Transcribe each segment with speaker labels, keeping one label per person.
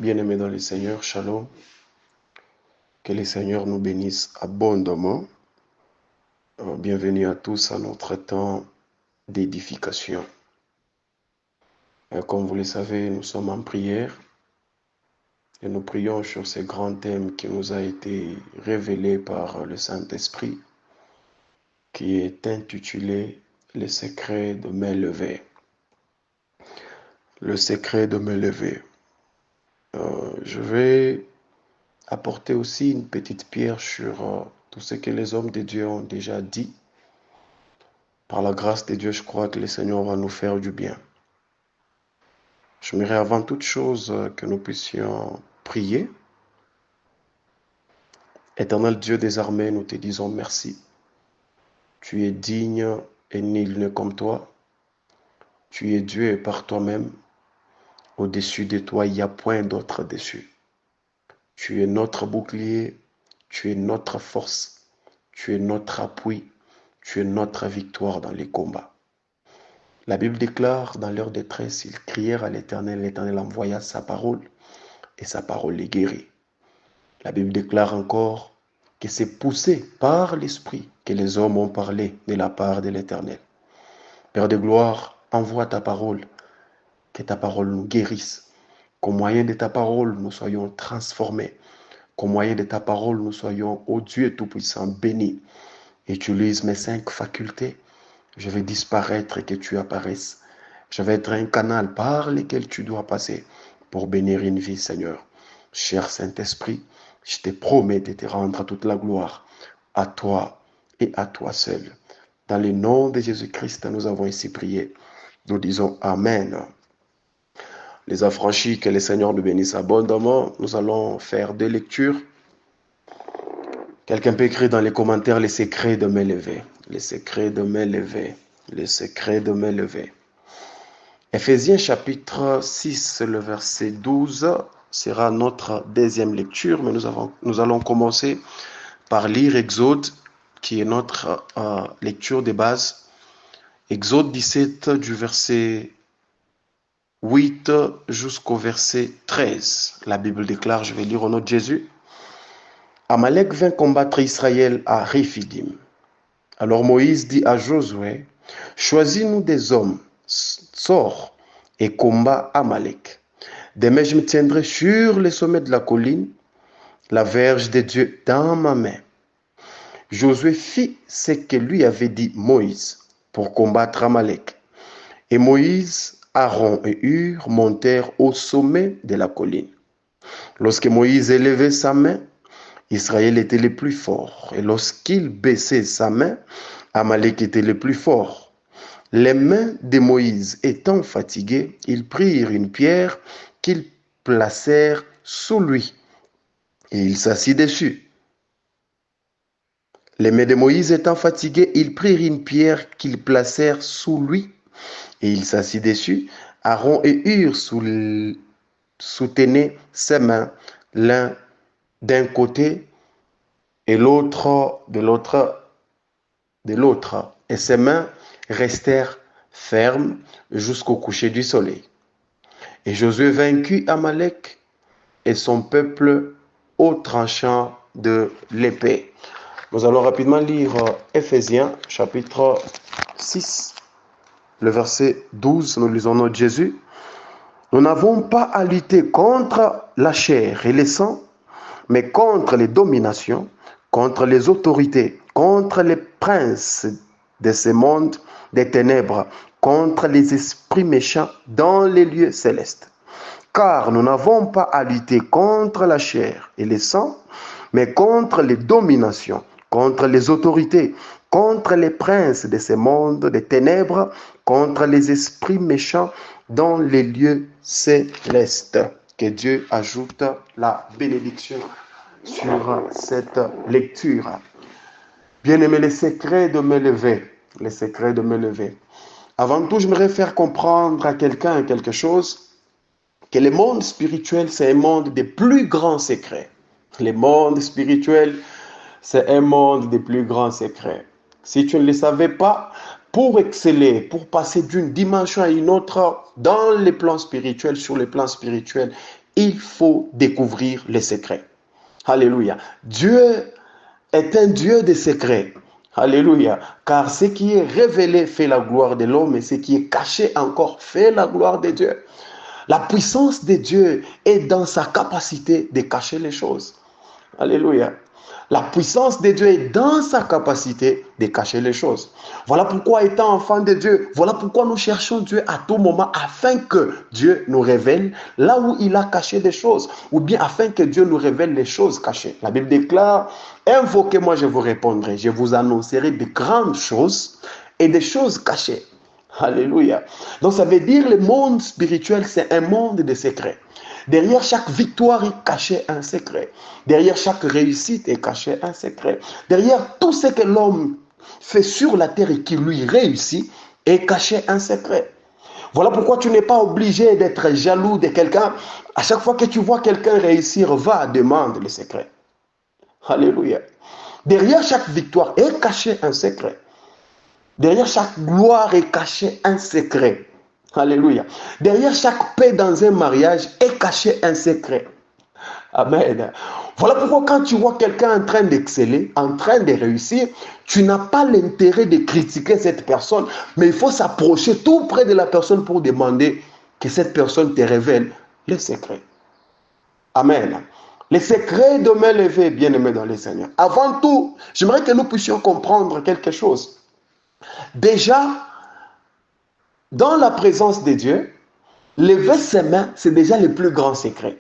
Speaker 1: Bien-aimés dans le Seigneur, shalom. Que le Seigneur nous bénisse abondamment. Bienvenue à tous à notre temps d'édification. Comme vous le savez, nous sommes en prière et nous prions sur ce grand thème qui nous a été révélé par le Saint-Esprit, qui est intitulé « Le secret de m'élever ». Le secret de m'élever. Je vais apporter aussi une petite pierre sur tout ce que les hommes de Dieu ont déjà dit. Par la grâce de Dieu, je crois que le Seigneur va nous faire du bien. J'aimerais avant toute chose que nous puissions prier. Éternel Dieu des armées, nous te disons merci. Tu es digne et nul n'est comme toi. Tu es Dieu et par toi-même. Au-dessus de toi, il n'y a point d'autre dessus. Tu es notre bouclier, tu es notre force, tu es notre appui, tu es notre victoire dans les combats. La Bible déclare, dans leur détresse, ils crièrent à l'Éternel, l'Éternel envoya sa parole et sa parole les guérit. La Bible déclare encore que c'est poussé par l'Esprit que les hommes ont parlé de la part de l'Éternel. Père de gloire, envoie ta parole, que ta parole nous guérisse, qu'au moyen de ta parole nous soyons transformés, qu'au moyen de ta parole nous soyons, ô Dieu Tout-Puissant, bénis. Utilise mes 5 facultés. Je vais disparaître et que tu apparaisses. Je vais être un canal par lequel tu dois passer pour bénir une vie, Seigneur. Cher Saint-Esprit, je te promets de te rendre toute la gloire à toi et à toi seul. Dans le nom de Jésus-Christ, nous avons ici prié. Nous disons Amen. Les affranchis, que le Seigneur nous bénisse abondamment. Nous allons faire 2 lectures. Quelqu'un peut écrire dans les commentaires les secrets de m'élever. Les secrets de m'élever. Les secrets de m'élever. Éphésiens chapitre 6, le verset 12 sera notre deuxième lecture, mais nous allons commencer par lire Exode, qui est notre lecture de base. Exode 17 du verset 8 jusqu'au verset 13. La Bible déclare, je vais lire au nom de Jésus. Amalek vint combattre Israël à Réphidim. Alors Moïse dit à Josué, choisis-nous des hommes, sors et combat Amalek. Demain je me tiendrai sur le sommet de la colline, la verge de Dieu dans ma main. Josué fit ce que lui avait dit Moïse pour combattre Amalek. Et Moïse, Aaron et Hur montèrent au sommet de la colline. Lorsque Moïse élevait sa main, Israël était le plus fort. Et lorsqu'il baissait sa main, Amalek était le plus fort. Les mains de Moïse étant fatiguées, ils prirent une pierre qu'ils placèrent sous lui. Et il s'assit dessus. Les mains de Moïse étant fatiguées, ils prirent une pierre qu'ils placèrent sous lui. Et il s'assit dessus. Aaron et Hur soutenaient ses mains, l'un d'un côté et l'autre de l'autre. Et ses mains restèrent fermes jusqu'au coucher du soleil. Et Josué vainquit Amalek et son peuple au tranchant de l'épée. Nous allons rapidement lire Éphésiens chapitre 6, le verset 12. Nous lisons notre Jésus. Nous n'avons pas à lutter contre la chair et le sang, mais contre les dominations, contre les autorités, contre les princes de ce monde des ténèbres, contre les esprits méchants dans les lieux célestes. Car nous n'avons pas à lutter contre la chair et le sang, mais contre les dominations, contre les autorités, contre les princes de ce monde des ténèbres, contre les esprits méchants dans les lieux célestes. Que Dieu ajoute la bénédiction sur cette lecture. Bien-aimé, les secrets de m'élever. Les secrets de m'élever. Avant tout, j'aimerais faire comprendre à quelqu'un quelque chose, que le monde spirituel, c'est un monde des plus grands secrets. Le monde spirituel, c'est un monde des plus grands secrets. Si tu ne le savais pas, pour exceller, pour passer d'une dimension à une autre dans les plans spirituels, sur les plans spirituels, il faut découvrir les secrets. Alléluia. Dieu est un Dieu des secrets. Alléluia. Car ce qui est révélé fait la gloire de l'homme et ce qui est caché encore fait la gloire de Dieu. La puissance de Dieu est dans sa capacité de cacher les choses. Alléluia. La puissance de Dieu est dans sa capacité de cacher les choses. Voilà pourquoi, étant enfant de Dieu, voilà pourquoi nous cherchons Dieu à tout moment afin que Dieu nous révèle là où il a caché des choses, ou bien afin que Dieu nous révèle les choses cachées. La Bible déclare, invoquez-moi, je vous répondrai, je vous annoncerai de grandes choses et des choses cachées. Alléluia. Donc ça veut dire le monde spirituel, c'est un monde de secrets. Derrière chaque victoire est caché un secret. Derrière chaque réussite est caché un secret. Derrière tout ce que l'homme fait sur la terre et qui lui réussit est caché un secret. Voilà pourquoi tu n'es pas obligé d'être jaloux de quelqu'un. À chaque fois que tu vois quelqu'un réussir, va, demande le secret. Alléluia. Derrière chaque victoire est caché un secret. Derrière chaque gloire est caché un secret. Alléluia. Derrière chaque paix dans un mariage est caché un secret. Amen. Voilà pourquoi quand tu vois quelqu'un en train d'exceller, en train de réussir, tu n'as pas l'intérêt de critiquer cette personne, mais il faut s'approcher tout près de la personne pour demander que cette personne te révèle le secret. Amen. Les secrets de main levée, bien-aimés dans le Seigneur. Avant tout, j'aimerais que nous puissions comprendre quelque chose. Déjà, dans la présence de Dieu, lever ses mains, c'est déjà le plus grand secret.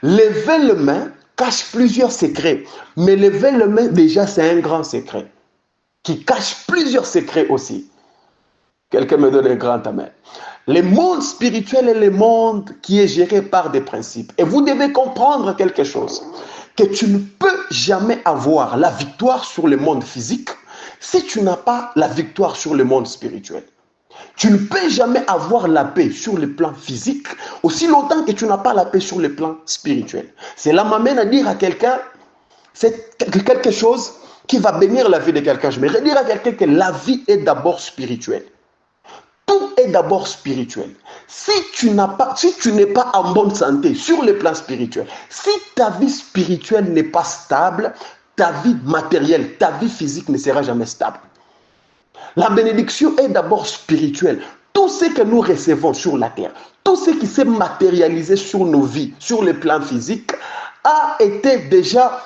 Speaker 1: Lever les mains cache plusieurs secrets, mais lever les mains, déjà, c'est un grand secret, qui cache plusieurs secrets aussi. Quelqu'un me donne un grand amen. Le monde spirituel est le monde qui est géré par des principes. Et vous devez comprendre quelque chose, que tu ne peux jamais avoir la victoire sur le monde physique si tu n'as pas la victoire sur le monde spirituel. Tu ne peux jamais avoir la paix sur le plan physique aussi longtemps que tu n'as pas la paix sur le plan spirituel. Cela m'amène à dire à quelqu'un, c'est quelque chose qui va bénir la vie de quelqu'un. Je vais dire à quelqu'un que la vie est d'abord spirituelle. Tout est d'abord spirituel. Si tu n'es pas en bonne santé sur le plan spirituel, si ta vie spirituelle n'est pas stable, ta vie matérielle, ta vie physique ne sera jamais stable. La bénédiction est d'abord spirituelle. Tout ce que nous recevons sur la terre, tout ce qui s'est matérialisé sur nos vies, sur le plan physique, a été déjà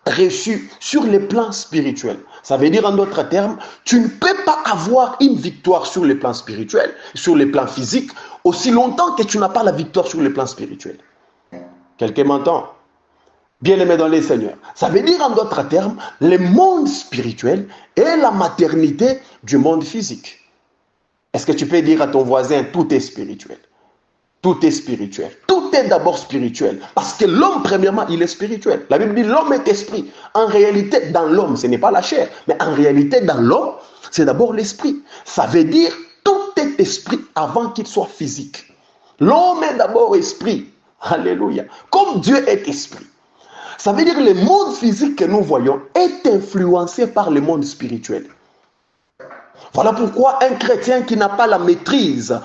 Speaker 1: reçu sur le plan spirituel. Ça veut dire en d'autres termes, tu ne peux pas avoir une victoire sur le plan spirituel, sur le plan physique, aussi longtemps que tu n'as pas la victoire sur le plan spirituel. Quelqu'un m'entend? Bien-aimé dans les Seigneurs. Ça veut dire en d'autres termes, le monde spirituel est la maternité du monde physique. Est-ce que tu peux dire à ton voisin, tout est spirituel? Tout est spirituel. Tout est d'abord spirituel. Parce que l'homme, premièrement, il est spirituel. La Bible dit l'homme est esprit. En réalité, dans l'homme, ce n'est pas la chair. Mais en réalité, dans l'homme, c'est d'abord l'esprit. Ça veut dire tout est esprit avant qu'il soit physique. L'homme est d'abord esprit. Alléluia. Comme Dieu est esprit. Ça veut dire que le monde physique que nous voyons est influencé par le monde spirituel. Voilà pourquoi un chrétien qui n'a pas la maîtrise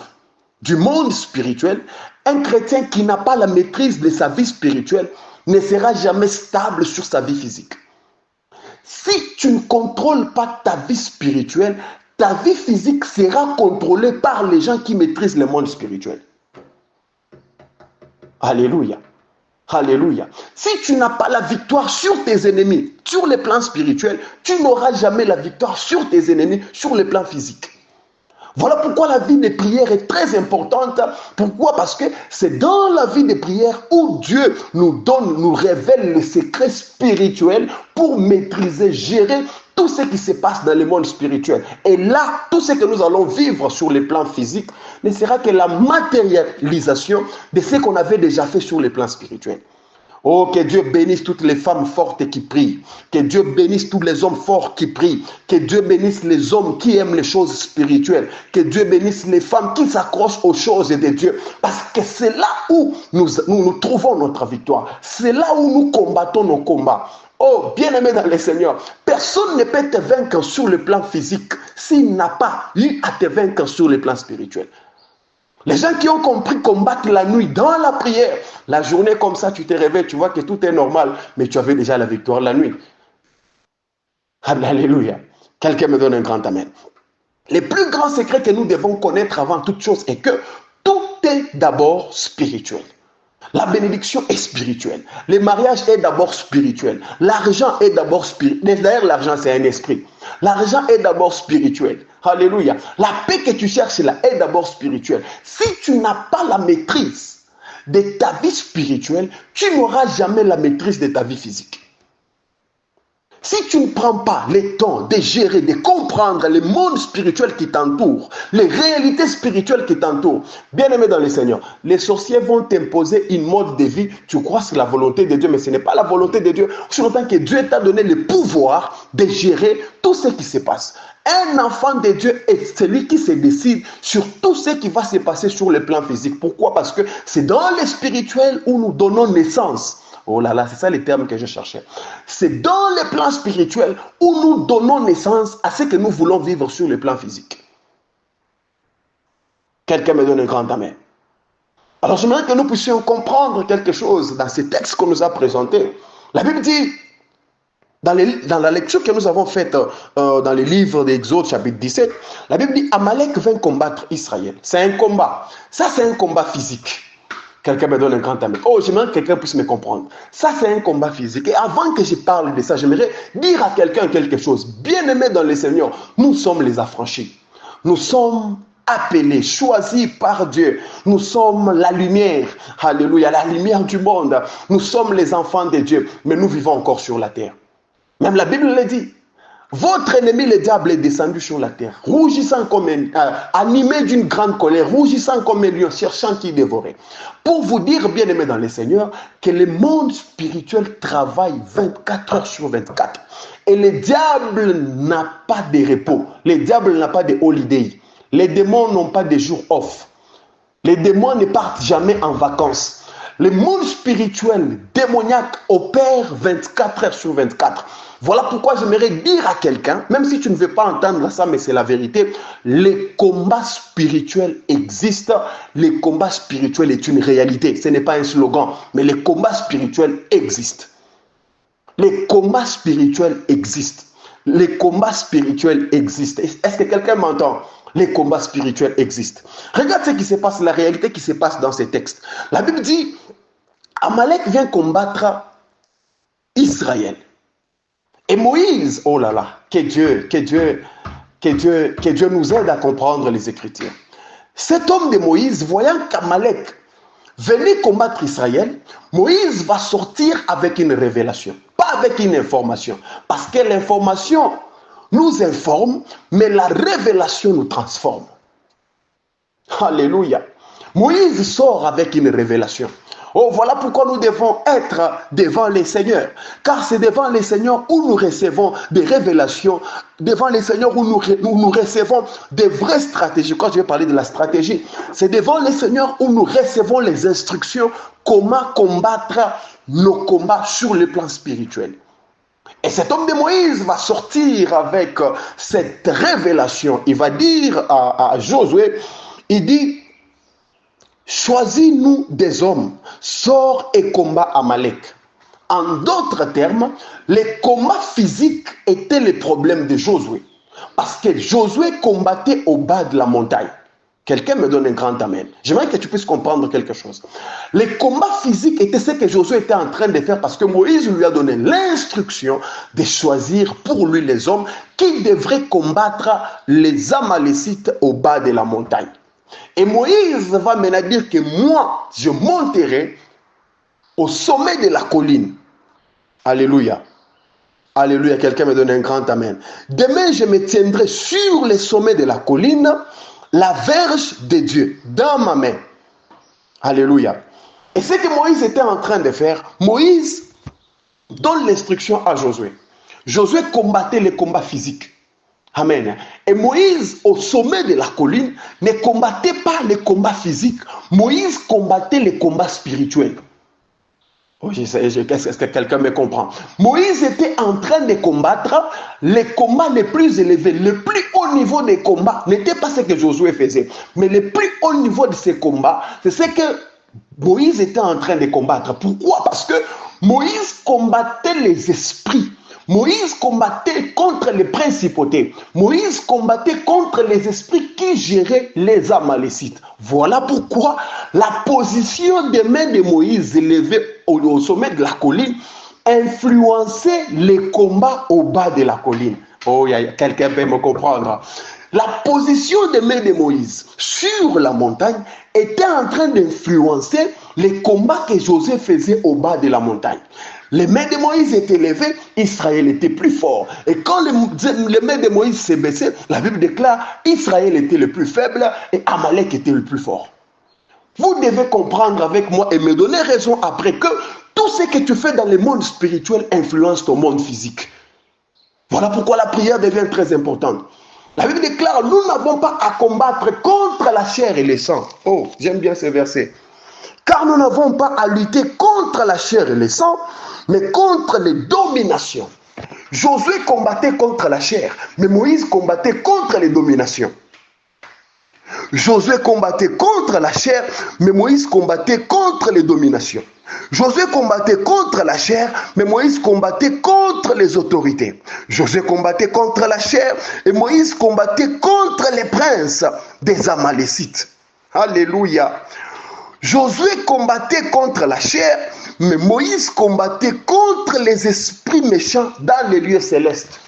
Speaker 1: du monde spirituel, un chrétien qui n'a pas la maîtrise de sa vie spirituelle, ne sera jamais stable sur sa vie physique. Si tu ne contrôles pas ta vie spirituelle, ta vie physique sera contrôlée par les gens qui maîtrisent le monde spirituel. Alléluia. Alléluia. Si tu n'as pas la victoire sur tes ennemis, sur le plan spirituel, tu n'auras jamais la victoire sur tes ennemis, sur le plan physique. Voilà pourquoi la vie de prière est très importante. Pourquoi? Parce que c'est dans la vie de prière où Dieu nous donne, nous révèle les secrets spirituels pour maîtriser, gérer tout ce qui se passe dans le monde spirituel. Et là, tout ce que nous allons vivre sur le plan physique ne sera que la matérialisation de ce qu'on avait déjà fait sur le plan spirituel. Oh, que Dieu bénisse toutes les femmes fortes qui prient. Que Dieu bénisse tous les hommes forts qui prient. Que Dieu bénisse les hommes qui aiment les choses spirituelles. Que Dieu bénisse les femmes qui s'accrochent aux choses de Dieu. Parce que c'est là où nous trouvons notre victoire. C'est là où nous combattons nos combats. Oh, bien-aimé dans le Seigneur, personne ne peut te vaincre sur le plan physique s'il n'a pas eu à te vaincre sur le plan spirituel. Les gens qui ont compris combattre la nuit dans la prière, la journée comme ça, tu te réveilles, tu vois que tout est normal, mais tu avais déjà la victoire la nuit. Alléluia. Quelqu'un me donne un grand amen. Les plus grands secrets que nous devons connaître avant toute chose est que tout est d'abord spirituel. La bénédiction est spirituelle. Le mariage est d'abord spirituel. L'argent est d'abord spirituel. D'ailleurs, l'argent, c'est un esprit. L'argent est d'abord spirituel. Alléluia. La paix que tu cherches là est d'abord spirituelle. Si tu n'as pas la maîtrise de ta vie spirituelle, tu n'auras jamais la maîtrise de ta vie physique. Si tu ne prends pas le temps de gérer, de comprendre le monde spirituel qui t'entoure, les réalités spirituelles qui t'entourent, bien aimé dans le Seigneur, les sorciers vont t'imposer une mode de vie. Tu crois que c'est la volonté de Dieu, mais ce n'est pas la volonté de Dieu. Aussi longtemps que Dieu t'a donné le pouvoir de gérer tout ce qui se passe. Un enfant de Dieu est celui qui se décide sur tout ce qui va se passer sur le plan physique. Pourquoi? Parce que c'est dans le spirituel où nous donnons naissance. Oh là là, c'est ça les termes que je cherchais. C'est dans le plan spirituel où nous donnons naissance à ce que nous voulons vivre sur le plan physique. Quelqu'un me donne un grand amen. Alors j'aimerais que nous puissions comprendre quelque chose dans ces textes qu'on nous a présentés. La Bible dit, dans la lecture que nous avons faite dans les livres d'Exode chapitre 17, la Bible dit, Amalek vint combattre Israël. C'est un combat. Ça, c'est un combat physique. Quelqu'un me donne un grand amen. Oh, j'aimerais que quelqu'un puisse me comprendre. Ça, c'est un combat physique. Et avant que je parle de ça, j'aimerais dire à quelqu'un quelque chose. Bien-aimé dans le Seigneur, nous sommes les affranchis. Nous sommes appelés, choisis par Dieu. Nous sommes la lumière. Alléluia, la lumière du monde. Nous sommes les enfants de Dieu. Mais nous vivons encore sur la terre. Même la Bible le dit. Votre ennemi, le diable, est descendu sur la terre, rougissant comme animé d'une grande colère, rougissant comme un lion, cherchant qui dévorer. Pour vous dire, bien aimé dans le Seigneur, que le monde spirituel travaille 24 heures sur 24. Et le diable n'a pas de repos. Le diable n'a pas de holiday. Les démons n'ont pas de jours off. Les démons ne partent jamais en vacances. Le monde spirituel démoniaque opère 24 heures sur 24. Voilà pourquoi j'aimerais dire à quelqu'un, même si tu ne veux pas entendre ça, mais c'est la vérité, les combats spirituels existent. Les combats spirituels est une réalité. Ce n'est pas un slogan, mais les combats spirituels existent. Les combats spirituels existent. Les combats spirituels existent. Est-ce que quelqu'un m'entend? Les combats spirituels existent. Regarde ce qui se passe, la réalité qui se passe dans ces textes. La Bible dit, Amalek vient combattre Israël. Et Moïse, oh là là, que Dieu nous aide à comprendre les Écritures. Cet homme de Moïse, voyant qu'Amalek venait combattre Israël, Moïse va sortir avec une révélation, pas avec une information. Parce que l'information nous informe, mais la révélation nous transforme. Alléluia. Moïse sort avec une révélation. Oh, voilà pourquoi nous devons être devant les seigneurs. Car c'est devant les seigneurs où nous recevons des révélations, devant les seigneurs où nous recevons des vraies stratégies. Quand je vais parler de la stratégie, c'est devant les seigneurs où nous recevons les instructions, comment combattre nos combats sur le plan spirituel. Et cet homme de Moïse va sortir avec cette révélation. Il va dire à Josué, il dit, choisis-nous des hommes, sors et combat Amalek. En d'autres termes, les combats physiques étaient le problème de Josué. Parce que Josué combattait au bas de la montagne. Quelqu'un me donne un grand amen. J'aimerais que tu puisses comprendre quelque chose. Les combats physiques étaient ce que Josué était en train de faire parce que Moïse lui a donné l'instruction de choisir pour lui les hommes qui devraient combattre les Amalécites au bas de la montagne. Et Moïse va maintenant dire que moi, je monterai au sommet de la colline. Alléluia. Alléluia. Quelqu'un me donne un grand amen. Demain, je me tiendrai sur le sommet de la colline, la verge de Dieu, dans ma main. Alléluia. Et ce que Moïse était en train de faire, Moïse donne l'instruction à Josué. Josué combattait les combats physiques. Amen. Et Moïse, au sommet de la colline, ne combattait pas les combats physiques. Moïse combattait les combats spirituels. Oh, est-ce que quelqu'un me comprend? Moïse était en train de combattre les combats les plus élevés. Le plus haut niveau des combats n'était pas ce que Josué faisait. Mais le plus haut niveau de ces combats, c'est ce que Moïse était en train de combattre. Pourquoi? Parce que Moïse combattait les esprits. Moïse combattait contre les principautés. Moïse combattait contre les esprits qui géraient les Amalécites. Voilà pourquoi la position des mains de Moïse élevée au sommet de la colline influençait les combats au bas de la colline. Oh, quelqu'un peut me comprendre. La position des mains de Moïse sur la montagne était en train d'influencer les combats que Josué faisait au bas de la montagne. Les mains de Moïse étaient levées, Israël était plus fort. Et quand les mains de Moïse s'est baissées, la Bible déclare Israël était le plus faible et Amalek était le plus fort. Vous devez comprendre avec moi et me donner raison après que tout ce que tu fais dans le monde spirituel influence ton monde physique. Voilà pourquoi la prière devient très importante. La Bible déclare, nous n'avons pas à combattre contre la chair et le sang. Oh, j'aime bien ce verset. Car nous n'avons pas à lutter contre la chair et le sang, mais contre les dominations. Josué combattait contre la chair, mais Moïse combattait contre les dominations. Josué combattait contre la chair, mais Moïse combattait contre les dominations. Josué combattait contre la chair, mais Moïse combattait contre les autorités. Josué combattait contre la chair, et Moïse combattait contre les princes des Amalécites. Alléluia. Josué combattait contre la chair, mais Moïse combattait contre les esprits méchants dans les lieux célestes.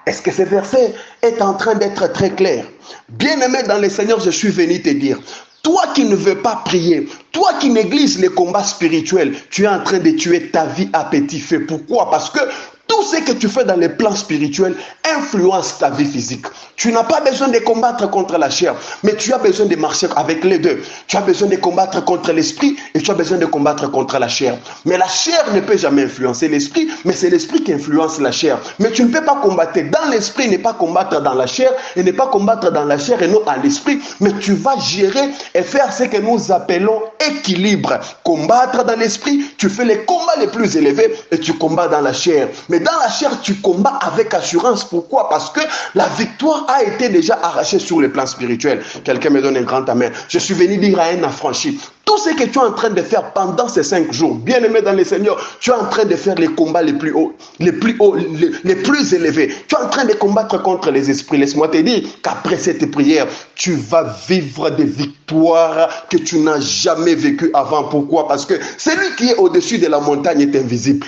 Speaker 1: Est-ce que ce verset est en train d'être très clair? Bien-aimé dans le Seigneur, je suis venu te dire, toi qui ne veux pas prier, toi qui négliges les combats spirituels, tu es en train de tuer ta vie à petit feu. Pourquoi? Parce que tout ce que tu fais dans les plans spirituels influence ta vie physique. Tu n'as pas besoin de combattre contre la chair, mais tu as besoin de marcher avec les deux. Tu as besoin de combattre contre l'esprit et tu as besoin de combattre contre la chair. Mais la chair ne peut jamais influencer l'esprit, mais c'est l'esprit qui influence la chair. Mais tu ne peux pas combattre dans l'esprit, ne pas combattre dans la chair, et ne pas combattre dans la chair et non à l'esprit, mais tu vas gérer et faire ce que nous appelons équilibre. Combattre dans l'esprit, tu fais les combats les plus élevés et tu combats dans la chair. Mais dans la chair, tu combats avec assurance. Pourquoi? Parce que la victoire a été déjà arrachée sur le plan spirituel. Quelqu'un me donne un grand amen. Je suis venu dire à un affranchi, tout ce que tu es en train de faire pendant ces 5 jours, bien aimé dans le Seigneur, tu es en train de faire les combats les plus hauts, les plus élevés. Tu es en train de combattre contre les esprits. Laisse-moi te dire qu'après cette prière, tu vas vivre des victoires que tu n'as jamais vécues avant. Pourquoi? Parce que celui qui est au-dessus de la montagne est invisible.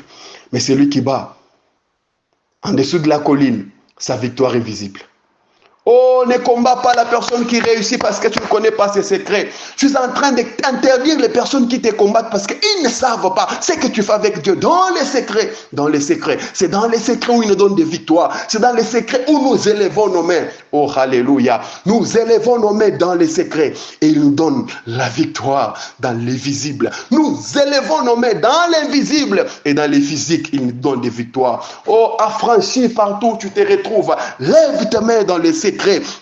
Speaker 1: Mais celui qui bat en dessous de la colline, sa victoire est visible. Oh, ne combat pas la personne qui réussit parce que tu ne connais pas ses secrets. Tu es en train d'interdire les personnes qui te combattent parce qu'ils ne savent pas ce que tu fais avec Dieu dans les secrets. Dans les secrets. C'est dans les secrets où il nous donne des victoires. C'est dans les secrets où nous élevons nos mains. Oh, alléluia. Nous élevons nos mains dans les secrets et il nous donne la victoire dans les visibles. Nous élevons nos mains dans l'invisible et dans les physiques, il nous donne des victoires. Oh, affranchi partout où tu te retrouves. Lève tes mains dans les secrets.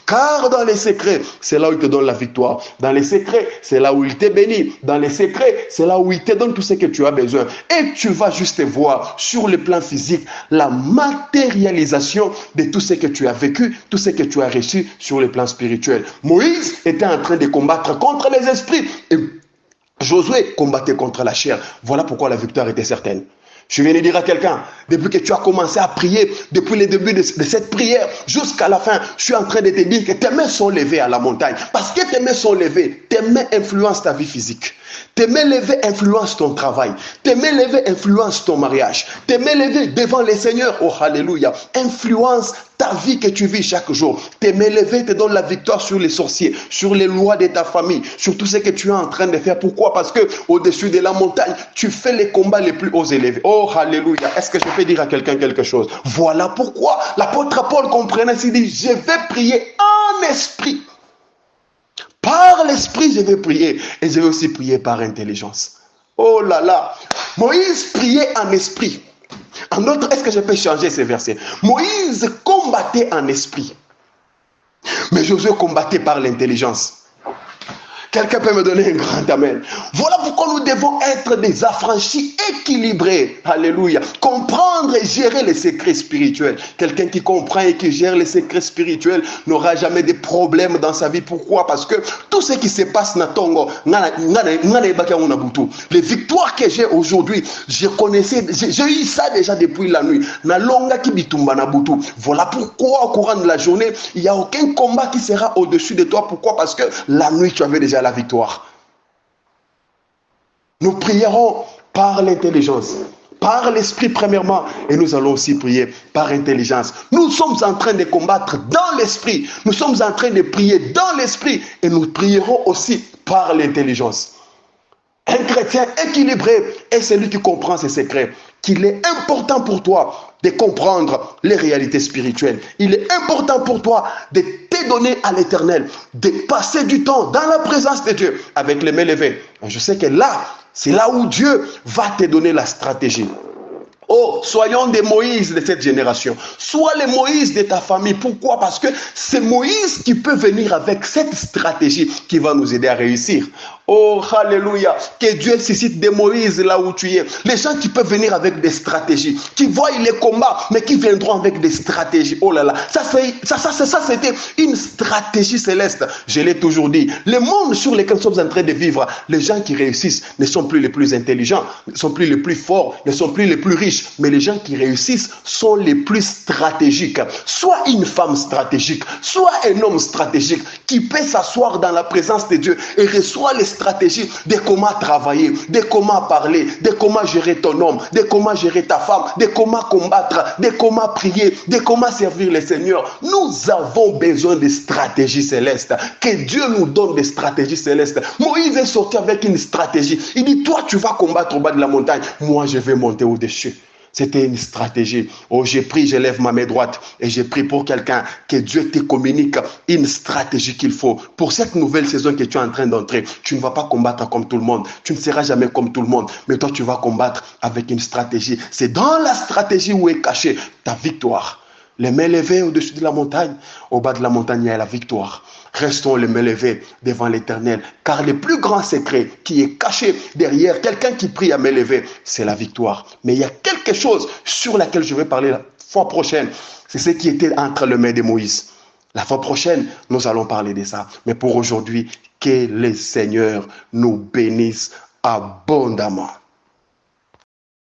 Speaker 1: Car dans les secrets, c'est là où il te donne la victoire. Dans les secrets, c'est là où il te bénit. Dans les secrets, c'est là où il te donne tout ce que tu as besoin. Et tu vas juste voir sur le plan physique la matérialisation de tout ce que tu as vécu, tout ce que tu as reçu sur le plan spirituel. Moïse était en train de combattre contre les esprits et Josué combattait contre la chair. Voilà pourquoi la victoire était certaine. Je viens de dire à quelqu'un, depuis que tu as commencé à prier, depuis le début de cette prière jusqu'à la fin, je suis en train de te dire que tes mains sont levées à la montagne. Parce que tes mains sont levées, tes mains influencent ta vie physique. Tes mains levées influencent ton travail. Tes mains levées influencent ton mariage. Tes mains levées devant les seigneurs, oh alléluia, influencent ta vie que tu vis chaque jour. Tes mains levées te donnent la victoire sur les sorciers, sur les lois de ta famille, sur tout ce que tu es en train de faire. Pourquoi? Parce que au-dessus de la montagne, tu fais les combats les plus hauts élevés. Oh alléluia. Est-ce que je peux dire à quelqu'un quelque chose? Voilà pourquoi l'apôtre Paul comprenait, il dit, je vais prier en esprit. Par l'esprit, je vais prier. Et je vais aussi prier par intelligence. Oh là là. Moïse priait en esprit. En autre, est-ce que je peux changer ces versets? Moïse combattait en esprit. Mais Josué combattait par l'intelligence. Quelqu'un peut me donner un grand amen. Voilà pourquoi nous devons être des affranchis équilibrés. Alléluia. Comprendre et gérer les secrets spirituels. Quelqu'un qui comprend et qui gère les secrets spirituels n'aura jamais de problèmes dans sa vie. Pourquoi? Parce que tout ce qui se passe na Tongo, les victoires que j'ai aujourd'hui, j'ai eu ça déjà depuis la nuit. Na longa ki bitumba na butu. Voilà pourquoi au courant de la journée, il n'y a aucun combat qui sera au-dessus de toi. Pourquoi? Parce que la nuit, tu avais déjà la victoire. Nous prierons par l'intelligence, par l'esprit premièrement, et nous allons aussi prier par intelligence. Nous sommes en train de combattre dans l'esprit, nous sommes en train de prier dans l'esprit, et nous prierons aussi par l'intelligence. Un chrétien équilibré est celui qui comprend ses secrets, qu'il est important pour toi de comprendre les réalités spirituelles. Il est important pour toi de te donner à l'Éternel, de passer du temps dans la présence de Dieu avec les mains levées. Je sais que là, c'est là où Dieu va te donner la stratégie. Oh, soyons des Moïse de cette génération. Sois les Moïse de ta famille. Pourquoi? Parce que c'est Moïse qui peut venir avec cette stratégie qui va nous aider à réussir. Oh, alléluia. Que Dieu suscite des Moïse là où tu es. Les gens qui peuvent venir avec des stratégies, qui voient les combats, mais qui viendront avec des stratégies. Oh là là. Ça c'était une stratégie céleste. Je l'ai toujours dit. Le monde sur lequel nous sommes en train de vivre, les gens qui réussissent ne sont plus les plus intelligents, ne sont plus les plus forts, ne sont plus les plus riches. Mais les gens qui réussissent sont les plus stratégiques. Soit une femme stratégique, soit un homme stratégique qui peut s'asseoir dans la présence de Dieu et reçoit les stratégies de comment travailler, de comment parler, de comment gérer ton homme, de comment gérer ta femme, de comment combattre, de comment prier, de comment servir le Seigneur. Nous avons besoin de stratégies célestes. Que Dieu nous donne des stratégies célestes. Moïse est sorti avec une stratégie. Il dit, toi tu vas combattre au bas de la montagne, moi je vais monter au-dessus. C'était une stratégie. Oh, j'ai pris, je lève ma main droite et j'ai pris pour quelqu'un que Dieu te communique une stratégie qu'il faut. Pour cette nouvelle saison que tu es en train d'entrer, tu ne vas pas combattre comme tout le monde. Tu ne seras jamais comme tout le monde. Mais toi, tu vas combattre avec une stratégie. C'est dans la stratégie où est cachée ta victoire. Les mains levées au-dessus de la montagne. Au bas de la montagne, il y a la victoire. Restons les mains levées devant l'Éternel, car le plus grand secret qui est caché derrière quelqu'un qui prie à mains levées, c'est la victoire. Mais il y a quelque chose sur laquelle je vais parler la fois prochaine. C'est ce qui était entre les mains de Moïse. La fois prochaine, nous allons parler de ça. Mais pour aujourd'hui, que le Seigneur nous bénisse abondamment.